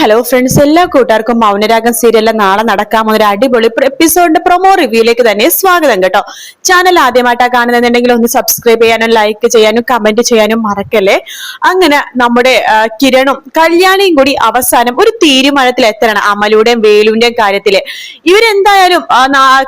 Hello friends, എല്ലാ കൂട്ടുകാർക്കും മൗനരാഗം സീരിയലിലെ നാളെ നടക്കാൻ ഒരു അടിപൊളി എപ്പിസോഡിന്റെ പ്രൊമോ റിവ്യൂയിലേക്ക് തന്നെ സ്വാഗതം കേട്ടോ. ചാനൽ ആദ്യമായിട്ടാ കാണുന്നുണ്ടെങ്കിൽ ഒന്ന് സബ്സ്ക്രൈബ് ചെയ്യാനും ലൈക്ക് ചെയ്യാനും കമന്റ് ചെയ്യാനും മറക്കല്ലേ. അങ്ങനെ നമ്മുടെ കിരണും കല്യാണിയും കൂടി അവസാനം ഒരു തീരുമാനത്തിൽ എത്തണം അമലുടെയും വേലുവിന്റെയും കാര്യത്തില്. ഇവരെന്തായാലും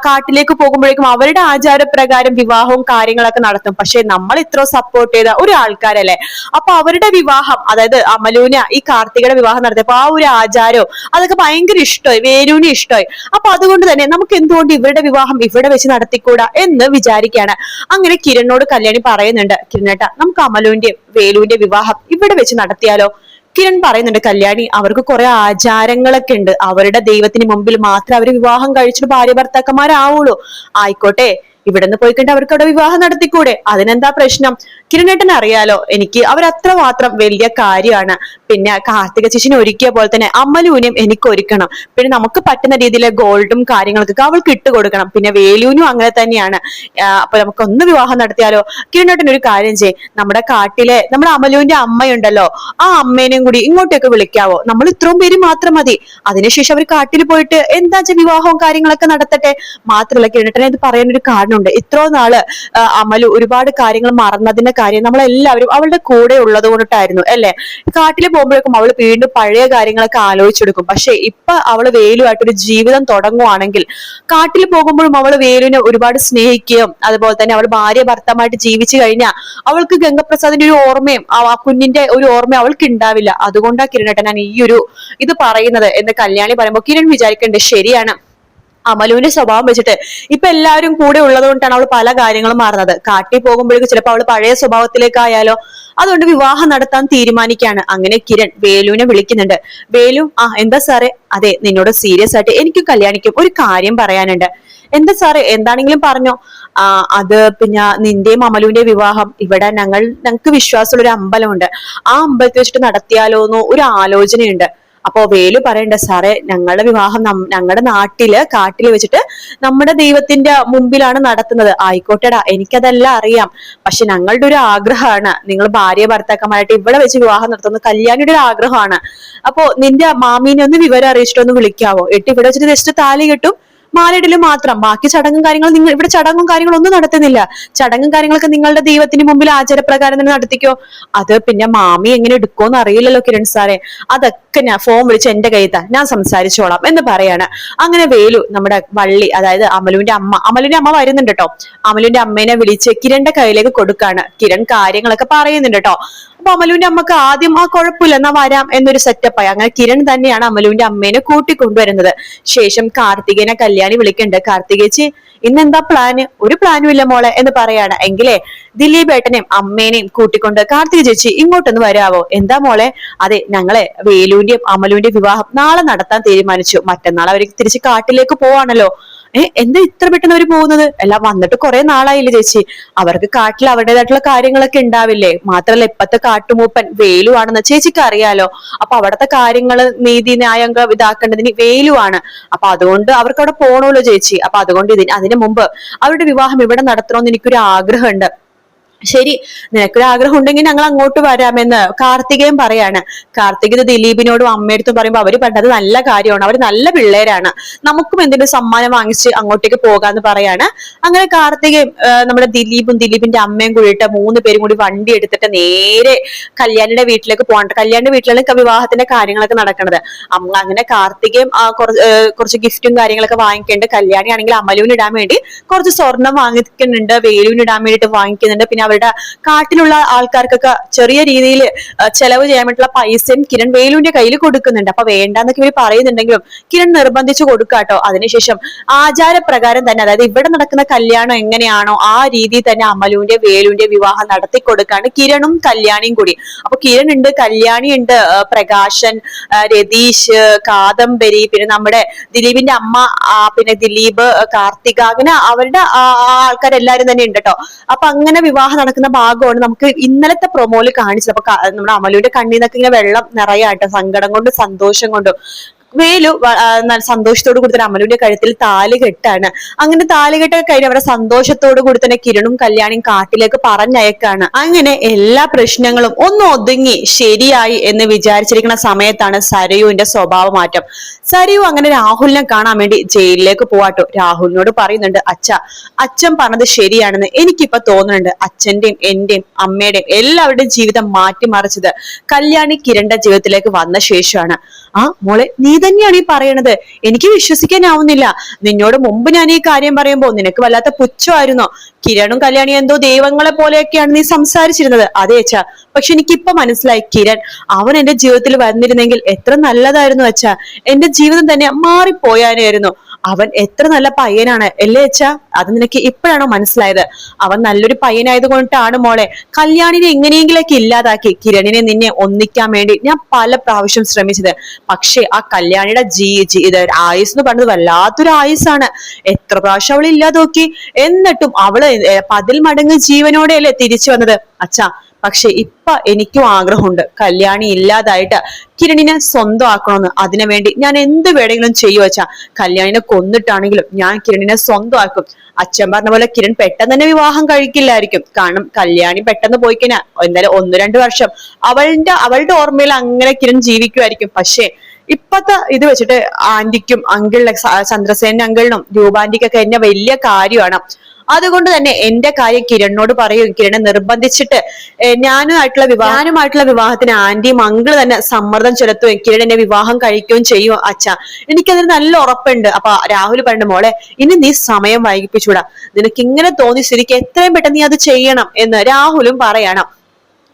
കാട്ടിലേക്ക് പോകുമ്പോഴേക്കും അവരുടെ ആചാരപ്രകാരം വിവാഹവും കാര്യങ്ങളൊക്കെ നടത്തും. പക്ഷെ നമ്മൾ ഇത്ര സപ്പോർട്ട് ചെയ്ത ഒരു ആൾക്കാരല്ലേ, അപ്പൊ അവരുടെ വിവാഹം, അതായത് അമലുവിന് ഈ കാർത്തികയുടെ വിവാഹം നടത്തിയപ്പോ ആ ഒരു ആചാരവും അതൊക്കെ ഭയങ്കര ഇഷ്ടമായി, വേലുവിന് ഇഷ്ടമായി. അപ്പൊ അതുകൊണ്ട് തന്നെ നമുക്ക് എന്തുകൊണ്ട് ഇവരുടെ വിവാഹം ഇവിടെ വെച്ച് നടത്തിക്കൂടാ എന്ന് വിചാരിക്കുകയാണ്. അങ്ങനെ കിരണിനോട് കല്യാണി പറയുന്നുണ്ട്, കിരണേട്ടാ നമുക്ക് അമലുവിന്റെ വേലുവിന്റെ വിവാഹം ഇവിടെ വെച്ച് നടത്തിയാലോ. കിരൺ പറയുന്നുണ്ട്, കല്യാണി അവർക്ക് കുറെ ആചാരങ്ങളൊക്കെ ഉണ്ട്, അവരുടെ ദൈവത്തിന് മുമ്പിൽ മാത്രമേ അവര് വിവാഹം കഴിച്ചിട്ട് ഭാര്യ ഭർത്താക്കന്മാരാവുള്ളൂ. ആയിക്കോട്ടെ, ഇവിടുന്ന് പോയിക്കണ്ട് അവർക്ക് അവിടെ വിവാഹം നടത്തിക്കൂടെ, അതിനെന്താ പ്രശ്നം. കിരണേട്ടന് അറിയാലോ എനിക്ക് അവരത്ര മാത്രം വലിയ കാര്യമാണ്. പിന്നെ കാർത്തിക ചേച്ചിനെ ഒരുക്കിയ പോലെ തന്നെ അമലുവിനും എനിക്ക് ഒരുക്കണം. പിന്നെ നമുക്ക് പറ്റുന്ന രീതിയിലെ ഗോൾഡും കാര്യങ്ങളൊക്കെ അവൾക്ക് ഇട്ട് കൊടുക്കണം. പിന്നെ വേലുവിനും അങ്ങനെ തന്നെയാണ്. അപ്പൊ നമുക്കൊന്ന് വിവാഹം നടത്തിയാലോ. കിരണേട്ടൻ ഒരു കാര്യം ചെയ്യ്, നമ്മുടെ കാട്ടിലെ നമ്മുടെ അമലുവിന്റെ അമ്മയുണ്ടല്ലോ, ആ അമ്മേനെയും കൂടി ഇങ്ങോട്ടേക്ക് വിളിക്കാവോ. നമ്മൾ ഇത്രയും പേര് മാത്രം മതി. അതിനുശേഷം അവർ കാട്ടിൽ പോയിട്ട് എന്താ വിവാഹവും കാര്യങ്ങളൊക്കെ നടത്തട്ടെ. മാത്രമല്ല കിരണേട്ടനെ ഇത് പറയാനൊരു കാരണമുണ്ട്. ഇത്രയും നാള് അമലു ഒരുപാട് കാര്യങ്ങൾ മറന്നതിന്റെ കാര്യം നമ്മളെല്ലാവരും അവളുടെ കൂടെ ഉള്ളത് കൊണ്ടിട്ടായിരുന്നു അല്ലെ. കാട്ടിൽ പോകുമ്പോഴേക്കും അവള് വീണ്ടും പഴയ കാര്യങ്ങളൊക്കെ ആലോചിച്ചെടുക്കും. പക്ഷെ ഇപ്പൊ അവള് വേലുമായിട്ടൊരു ജീവിതം തുടങ്ങുവാണെങ്കിൽ കാട്ടിൽ പോകുമ്പോഴും അവള് വേലുവിനെ ഒരുപാട് സ്നേഹിക്കുകയും അതുപോലെ തന്നെ അവൾ ഭാര്യ ഭർത്താവായിട്ട് ജീവിച്ചു കഴിഞ്ഞാൽ അവൾക്ക് ഗംഗപ്രസാദിന്റെ ഒരു ഓർമ്മയും ആ കുഞ്ഞിന്റെ ഒരു ഓർമ്മയും അവൾക്ക് ഉണ്ടാവില്ല. അതുകൊണ്ടാണ് കിരണേട്ടൻ ഞാൻ ഈ ഒരു ഇത് പറയുന്നത് എന്ന് കല്യാണി പറയുമ്പോൾ കിരൺ വിചാരിക്കണ്ടേ, ശരിയാണ്. അമലുവിന്റെ സ്വഭാവം വെച്ചിട്ട് ഇപ്പൊ എല്ലാവരും കൂടെ ഉള്ളത് കൊണ്ടാണ് അവൾ പല കാര്യങ്ങളും മാറുന്നത്. കാട്ടിൽ പോകുമ്പോഴേക്കും ചിലപ്പോൾ അവൾ പഴയ സ്വഭാവത്തിലേക്കായാലോ. അതുകൊണ്ട് വിവാഹം നടത്താൻ തീരുമാനിക്കുകയാണ്. അങ്ങനെ കിരൺ വേലുവിനെ വിളിക്കുന്നുണ്ട്. വേലു, എന്താ സാറേ. അതെ, നിന്നോട് സീരിയസ് ആയിട്ട് എനിക്കും കല്യാണിക്കും ഒരു കാര്യം പറയാനുണ്ട്. എന്താ സാറേ, എന്താണെങ്കിലും പറഞ്ഞോ. അത് പിന്നെ നിന്റെയും അമലുവിന്റെയും വിവാഹം ഇവിടെ ഞങ്ങൾക്ക് വിശ്വാസമുള്ള ഒരു അമ്പലമുണ്ട്, ആ അമ്പലത്തിൽ വെച്ചിട്ട് നടത്തിയാലോന്നോ ഒരു ആലോചനയുണ്ട്. അപ്പോ വേലു പറയണ്ട, സാറേ ഞങ്ങളുടെ വിവാഹം ഞങ്ങളുടെ നാട്ടില് കാട്ടിൽ വെച്ചിട്ട് നമ്മുടെ ദൈവത്തിന്റെ മുമ്പിലാണ് നടത്തുന്നത്. ആയിക്കോട്ടെടാ, എനിക്കതെല്ലാം അറിയാം. പക്ഷെ ഞങ്ങളുടെ ഒരു ആഗ്രഹമാണ് നിങ്ങൾ ഭാര്യ ഭർത്താക്കന്മാരായിട്ട് ഇവിടെ വെച്ച് വിവാഹം നടത്തുന്നത് കല്യാണിയുടെ ഒരു ആഗ്രഹമാണ്. അപ്പോ നിന്റെ മാമീനെ ഒന്ന് വിവരം അറിയിച്ചിട്ടൊന്ന് വിളിക്കാവോ. ഇവിടെ വെച്ചിട്ട് ജസ്റ്റ് താലി കെട്ടും മാലയിടലും മാത്രം, ബാക്കി ചടങ്ങും കാര്യങ്ങളും നിങ്ങൾ ഇവിടെ ചടങ്ങും കാര്യങ്ങളും ഒന്നും നടത്തുന്നില്ല. ചടങ്ങും കാര്യങ്ങളൊക്കെ നിങ്ങളുടെ ദൈവത്തിന് മുമ്പിൽ ആചാരപ്രകാരം തന്നെ നടത്തിക്കോ. അത് പിന്നെ മാമി എങ്ങനെ എടുക്കുമെന്ന് അറിയില്ലല്ലോ കിരൺ സാറേ, അതൊക്കെ ഞാൻ ഫോൺ വിളിച്ച് എന്റെ കയ്യിൽ ഞാൻ സംസാരിച്ചോളാം എന്ന് പറയാണ്. അങ്ങനെ വേലു നമ്മുടെ വള്ളി, അതായത് അമലുവിന്റെ അമ്മ വരുന്നുണ്ട് കേട്ടോ. അമലുവിന്റെ അമ്മേനെ വിളിച്ച് കിരണിന്റെ കയ്യിലേക്ക് കൊടുക്കാണ്. കിരൺ കാര്യങ്ങളൊക്കെ പറയുന്നുണ്ട് കേട്ടോ. അപ്പൊ അമലുവിന്റെ അമ്മക്ക് ആദ്യം കുഴപ്പമില്ല എന്നാ വരാം എന്നൊരു സെറ്റപ്പായി. അങ്ങനെ കിരൺ തന്നെയാണ് അമലുവിന്റെ അമ്മേനെ കൂട്ടിക്കൊണ്ടുവരുന്നത്. ശേഷം കാർത്തികേനെ കല്യാണി വിളിക്കണ്ട്. കാർത്തികേച്ചി ഇന്നെന്താ പ്ലാന്. ഒരു പ്ലാനും ഇല്ല മോളെ എന്ന് പറയാണ്. എങ്കിലേ ദിലീപ് ഏട്ടനെയും അമ്മേനെയും കൂട്ടിക്കൊണ്ട് കാർത്തിക ചേച്ചി ഇങ്ങോട്ടൊന്ന് വരാവോ. എന്താ മോളെ. അതെ, ഞങ്ങളെ വേലുവിന്റെയും അമലുവിന്റെയും വിവാഹം നാളെ നടത്താൻ തീരുമാനിച്ചു. മറ്റന്നാൾ അവർ തിരിച്ച് കാട്ടിലേക്ക് പോവാണല്ലോ. എന്താ ഇത്ര പെട്ടെന്ന് അവര് പോകുന്നത്. എല്ലാം വന്നിട്ട് കുറെ നാളായില്ലേ ചേച്ചി. അവർക്ക് കാട്ടിൽ അവരുടേതായിട്ടുള്ള കാര്യങ്ങളൊക്കെ ഉണ്ടാവില്ലേ. മാത്രല്ല ഇപ്പത്തെ കാട്ടുമൂപ്പൻ വേലു ആണെന്ന് ചേച്ചിക്ക് അറിയാലോ. അപ്പൊ അവിടത്തെ കാര്യങ്ങള് നീതി ന്യായങ്ങൾ ഇതാക്കേണ്ടതിന് വേലുവാണ്. അപ്പൊ അതുകൊണ്ട് അവർക്ക് അവിടെ പോണല്ലോ ചേച്ചി. അപ്പൊ അതുകൊണ്ട് അതിനു മുമ്പ് അവരുടെ വിവാഹം ഇവിടെ നടത്തണമെന്ന് എനിക്കൊരു ആഗ്രഹമുണ്ട്. ശരി, നിനക്കൊരു ആഗ്രഹം ഉണ്ടെങ്കിൽ ഞങ്ങൾ അങ്ങോട്ട് വരാമെന്ന് കാർത്തികയും പറയാണ്. കാർത്തിക ദിലീപിനോടും അമ്മയടുത്തും പറയുമ്പോൾ അവര് പറഞ്ഞത് നല്ല കാര്യമാണ്, അവര് നല്ല പിള്ളേരാണ്, നമുക്കും എന്തെങ്കിലും സമ്മാനം വാങ്ങിച്ച് അങ്ങോട്ടേക്ക് പോകാന്ന് പറയാണ്. അങ്ങനെ കാർത്തികയും നമ്മുടെ ദിലീപിന്റെ അമ്മയും കൂടിയിട്ട് 3 പേരും കൂടി വണ്ടി എടുത്തിട്ട് നേരെ കല്യാണിയുടെ വീട്ടിലേക്ക് പോകണ്ട. കല്യാണിയുടെ വീട്ടിലാണ് വിവാഹത്തിന്റെ കാര്യങ്ങളൊക്കെ നടക്കുന്നത്. അങ്ങനെ കാർത്തികയും കുറച്ച് ഗിഫ്റ്റും കാര്യങ്ങളൊക്കെ വാങ്ങിക്കുന്നുണ്ട്. കല്യാണി ആണെങ്കിൽ അമലുവിന് ഇടാൻ വേണ്ടി കുറച്ച് സ്വർണം വാങ്ങിക്കുന്നുണ്ട്, വേലുവിന് ഇടാൻ വേണ്ടിയിട്ട് വാങ്ങിക്കുന്നുണ്ട്. പിന്നെ അവരുടെ കാട്ടിലുള്ള ആൾക്കാർക്കൊക്കെ ചെറിയ രീതിയിൽ ചെലവ് ചെയ്യാൻ വേണ്ടിയിട്ടുള്ള പൈസയും കിരൺ വേലുവിന്റെ കയ്യിൽ കൊടുക്കുന്നുണ്ട്. അപ്പൊ വേണ്ടാന്നൊക്കെ ഇവർ പറയുന്നുണ്ടെങ്കിലും കിരൺ നിർബന്ധിച്ചു കൊടുക്കാട്ടോ. അതിനുശേഷം ആചാരപ്രകാരം തന്നെ, അതായത് ഇവിടെ നടക്കുന്ന കല്യാണം എങ്ങനെയാണോ ആ രീതിയിൽ തന്നെ അമലുവിന്റെ വേലുവിന്റെ വിവാഹം നടത്തി കൊടുക്കാണ് കിരണും കല്യാണിയും കൂടി. അപ്പൊ കിരൺ ഉണ്ട്, കല്യാണി ഉണ്ട്, പ്രകാശൻ, രതീഷ്, കാദംബരി, പിന്നെ നമ്മുടെ ദിലീപിന്റെ അമ്മ, പിന്നെ ദിലീപ്, കാർത്തിക, അങ്ങനെ അവരുടെ ആൾക്കാരെല്ലാരും തന്നെ ഉണ്ട് കേട്ടോ. അപ്പൊ അങ്ങനെ വിവാഹം നടക്കുന്ന ഭാഗമാണ് നമുക്ക് ഇന്നലത്തെ പ്രൊമോയിൽ കാണിച്ചത്. അപ്പൊ നമ്മുടെ അമലുവിന്റെ കണ്ണീന്നൊക്കെ ഇങ്ങനെ വെള്ളം നിറയാട്ടോ, സങ്കടം കൊണ്ടും സന്തോഷം കൊണ്ടും. വേലു സന്തോഷത്തോടു കൂടി തന്നെ അമലുവിന്റെ കഴുത്തിൽ താലി കെട്ടാണ്. അങ്ങനെ താലി കെട്ടൊക്കെ കഴിഞ്ഞ് അവരുടെ സന്തോഷത്തോടു കൂടി തന്നെ കിരണും കല്യാണിയും കാട്ടിലേക്ക് പറഞ്ഞയക്കാണ്. അങ്ങനെ എല്ലാ പ്രശ്നങ്ങളും ഒന്ന് ഒതുങ്ങി ശരിയായി എന്ന് വിചാരിച്ചിരിക്കുന്ന സമയത്താണ് സരയുവിന്റെ സ്വഭാവ മാറ്റം. സരയു അങ്ങനെ രാഹുലിനെ കാണാൻ വേണ്ടി ജയിലിലേക്ക് പോവാട്ടോ. രാഹുലിനോട് പറയുന്നുണ്ട്, അച്ഛൻ പറഞ്ഞത് ശരിയാണെന്ന് എനിക്കിപ്പോ തോന്നുന്നുണ്ട്. അച്ഛന്റെയും എന്റെയും അമ്മയുടെയും എല്ലാവരുടെയും ജീവിതം മാറ്റിമറിച്ചത് കല്യാണി കിരണിന്റെ ജീവിതത്തിലേക്ക് വന്ന ശേഷമാണ്. മോളെ, നീ തന്നെയാണ് ഈ പറയണത്? എനിക്ക് വിശ്വസിക്കാനാവുന്നില്ല. നിന്നോട് മുമ്പ് ഞാൻ ഈ കാര്യം പറയുമ്പോ നിനക്ക് വല്ലാത്ത പുച്ഛമായിരുന്നോ? കിരണും കല്യാണി എന്തോ ദൈവങ്ങളെ പോലെയൊക്കെയാണ് നീ സംസാരിച്ചിരുന്നത്. അതെ അച്ഛാ, പക്ഷെ എനിക്കിപ്പൊ മനസ്സിലായി, കിരൺ അവൻ എന്റെ ജീവിതത്തിൽ വന്നിരുന്നെങ്കിൽ എത്ര നല്ലതായിരുന്നു അച്ഛാ. എന്റെ ജീവിതം തന്നെ മാറിപ്പോയാനായിരുന്നു. അവൻ എത്ര നല്ല പയ്യനാണ് അല്ലേ അച്ഛാ? അത് നിനക്ക് ഇപ്പോഴാണോ മനസ്സിലായത്? അവൻ നല്ലൊരു പയ്യനായത് കൊണ്ടിട്ടാണ് മോളെ കല്യാണിനെ എങ്ങനെയെങ്കിലൊക്കെ ഇല്ലാതാക്കി കിരണിനെ നിന്നെ ഒന്നിക്കാൻ വേണ്ടി ഞാൻ പല പ്രാവശ്യം ശ്രമിച്ചത്. പക്ഷെ ആ കല്യാണിയുടെ ഇത് ആയുസ് എന്ന് പറഞ്ഞത് വല്ലാത്തൊരു ആയുസാണ്. എത്ര പ്രാവശ്യം അവൾ ഇല്ലാതാക്കി, എന്നിട്ടും അവള് 10 മടങ്ങ് ജീവനോടെ അല്ലേ തിരിച്ചു വന്നത് അച്ഛാ. പക്ഷെ ഇപ്പൊ എനിക്കും ആഗ്രഹമുണ്ട് കല്യാണി ഇല്ലാതായിട്ട് കിരണിനെ സ്വന്തം ആക്കണമെന്ന്. അതിനു വേണ്ടി ഞാൻ എന്ത് വേണമെങ്കിലും ചെയ്യും അച്ഛാ. കല്യാണിനെ കൊന്നിട്ടാണെങ്കിലും ഞാൻ കിരണിനെ സ്വന്തം ആക്കും. അച്ഛൻ പറഞ്ഞ പോലെ കിരൺ പെട്ടെന്ന് തന്നെ വിവാഹം കഴിക്കില്ലായിരിക്കും. കാരണം കല്യാണി പെട്ടെന്ന് പോയി കഴിഞ്ഞാൽ എന്തായാലും 1-2 വർഷം അവളുടെ ഓർമ്മയിൽ അങ്ങനെ കിരൺ ജീവിക്കുമായിരിക്കും. പക്ഷേ ഇപ്പത്തെ ഇത് വെച്ചിട്ട് ആന്റിക്കും അങ്കിളിനെ, ചന്ദ്രസേന അങ്കിളിനും രൂപാന്റിക്കൊക്കെ എന്നെ വലിയ കാര്യമാണ്. അതുകൊണ്ട് തന്നെ എന്റെ കാര്യം കിരണിനോട് പറയും. കിരणे നിർബന്ധിച്ചിട്ട് ഞാനുമായിട്ടുള്ള വിവാഹത്തിന് ആന്റിയും അങ്കിള് തന്നെ സമ്മർദ്ദം ചെലുത്തുകയും കിരൺ എന്നെ വിവാഹം കഴിക്കുകയും ചെയ്യും അച്ഛാ. എനിക്കതിന് നല്ല ഉറപ്പുണ്ട്. അപ്പൊ രാഹുൽ പറഞ്ഞു, മോളെ ഇനി നീ സമയം വൈകിപ്പിച്ചൂടാ. നിനക്ക് ഇങ്ങനെ തോന്നി സ്ഥിതിക്ക് എത്രയും പെട്ടെന്ന് നീ അത് ചെയ്യണം എന്ന് രാഹുലും പറയണം.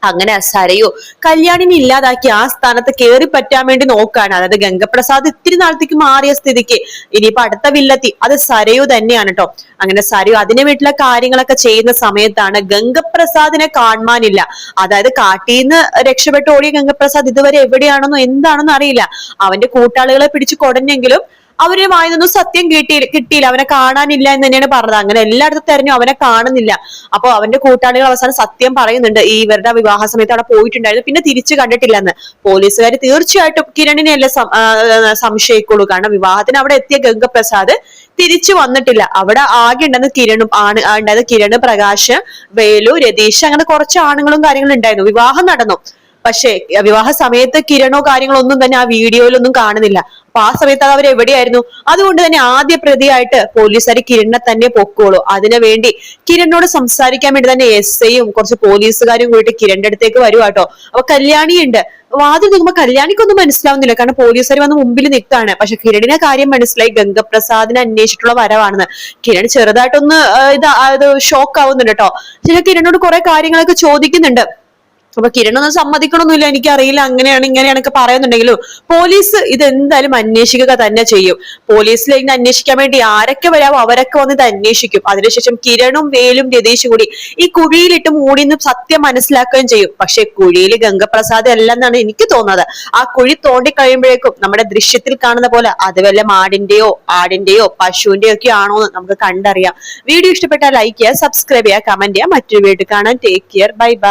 അങ്ങനെ സരയു കല്യാണിനെ ഇല്ലാതാക്കി ആ സ്ഥാനത്ത് കയറി പറ്റാൻ വേണ്ടി നോക്കാണ്. അതായത് ഗംഗപ്രസാദ് ഇത്തിരി നാളത്തേക്ക് മാറിയ സ്ഥിതിക്ക് ഇനിയിപ്പോ അടുത്ത വില്ലത്തി അത് സരയു തന്നെയാണ് കേട്ടോ. അങ്ങനെ സരയു അതിന്റെ വീട്ടിലെ കാര്യങ്ങളൊക്കെ ചെയ്യുന്ന സമയത്താണ് ഗംഗപ്രസാദിനെ കാണാനില്ല. അതായത് കാട്ടീന്ന് രക്ഷപ്പെട്ട് ഓടിയ ഗംഗപ്രസാദ് ഇതുവരെ എവിടെയാണെന്നോ എന്താണെന്നോ അറിയില്ല. അവന്റെ കൂട്ടാളികളെ പിടിച്ചു കൊടഞ്ഞെങ്കിലും അവര് വായനൊന്നും സത്യം കിട്ടിയില്ല. അവനെ കാണാനില്ല എന്ന് തന്നെയാണ് പറഞ്ഞത്. അങ്ങനെ എല്ലായിടത്തും തെരഞ്ഞു, അവനെ കാണുന്നില്ല. അപ്പൊ അവന്റെ കൂട്ടാളികൾ അവസാനം സത്യം പറയുന്നുണ്ട്, ഈ ഇവരുടെ വിവാഹ സമയത്ത് അവിടെ പോയിട്ടുണ്ടായിരുന്നു, പിന്നെ തിരിച്ചു കണ്ടിട്ടില്ലെന്ന്. പോലീസുകാർ തീർച്ചയായിട്ടും കിരണിനെ അല്ലേ സംശയിക്കുള്ളൂ. കാരണം വിവാഹത്തിന് അവിടെ എത്തിയ ഗംഗപ്രസാദ് തിരിച്ചു വന്നിട്ടില്ല. അവിടെ ആകെ ഉണ്ടെന്ന് ഉണ്ടായത് കിരണ്, പ്രകാശ്, വേലു, രതീഷ്, അങ്ങനെ കുറച്ച് ആണുങ്ങളും കാര്യങ്ങളും ഉണ്ടായിരുന്നു. വിവാഹം നടന്നു. പക്ഷേ വിവാഹ സമയത്ത് കിരണോ കാര്യങ്ങളോ ഒന്നും തന്നെ ആ വീഡിയോയിലൊന്നും കാണുന്നില്ല. അപ്പൊ ആ സമയത്ത് അവർ എവിടെയായിരുന്നു? അതുകൊണ്ട് തന്നെ ആദ്യ പ്രതിയായിട്ട് പോലീസുകാർ കിരണിനെ തന്നെ പൊക്കോളൂ. അതിനു വേണ്ടി കിരണിനോട് സംസാരിക്കാൻ വേണ്ടി തന്നെ SIയും കുറച്ച് പോലീസുകാരും കൂടിയിട്ട് കിരണിന്റെ അടുത്തേക്ക് വരുവാട്ടോ. അപ്പൊ കല്യാണി ഉണ്ട്. വാതിൽ നിൽക്കുമ്പോ കല്യാണിക്കൊന്നും മനസ്സിലാവുന്നില്ല. കാരണം പോലീസുകാർ വന്ന് മുമ്പിൽ നിൽക്കാണ്. പക്ഷെ കിരണിനെ കാര്യം മനസ്സിലായി, ഗംഗപ്രസാദിനെ അന്വേഷിച്ചിട്ടുള്ള വരവാണെന്ന്. കിരൺ ചെറുതായിട്ടൊന്ന് ഇത് ഷോക്ക് ആവുന്നുണ്ട് കേട്ടോ. കിരണിനോട് കുറെ കാര്യങ്ങളൊക്കെ ചോദിക്കുന്നുണ്ട്. അപ്പൊ കിരണൊന്നും സമ്മതിക്കണമെന്നില്ല, എനിക്കറിയില്ല, അങ്ങനെയാണ് ഇങ്ങനെയാണൊക്കെ പറയുന്നുണ്ടെങ്കിലും പോലീസ് ഇത് എന്തായാലും അന്വേഷിക്കുക തന്നെ ചെയ്യും. പോലീസിൽ ഇങ്ങനെ അന്വേഷിക്കാൻ വേണ്ടി ആരൊക്കെ വരാമോ അവരൊക്കെ വന്ന് ഇത് അന്വേഷിക്കും. അതിനുശേഷം കിരണും വേലും രതീഷും കൂടി ഈ കുഴിയിലിട്ട് മൂടിന്ന് സത്യം മനസ്സിലാക്കുകയും ചെയ്യും. പക്ഷെ കുഴിയിൽ ഗംഗപ്രസാദ് അല്ല എന്നാണ് എനിക്ക് തോന്നുന്നത്. ആ കുഴി തോണ്ടി കഴിയുമ്പോഴേക്കും നമ്മുടെ ദൃശ്യത്തിൽ കാണുന്ന പോലെ അത് വല്ല മാടിന്റെയോ ആടിന്റെയോ പശുവിന്റെയോ ഒക്കെ ആണോ എന്ന് നമുക്ക് കണ്ടറിയാം. വീഡിയോ ഇഷ്ടപ്പെട്ടാൽ ലൈക്ക് ചെയ്യുക, സബ്സ്ക്രൈബ് ചെയ്യുക, കമന്റ് ചെയ്യുക. മറ്റൊരു വീഡിയോ കാണാൻ. Take care, bye bye.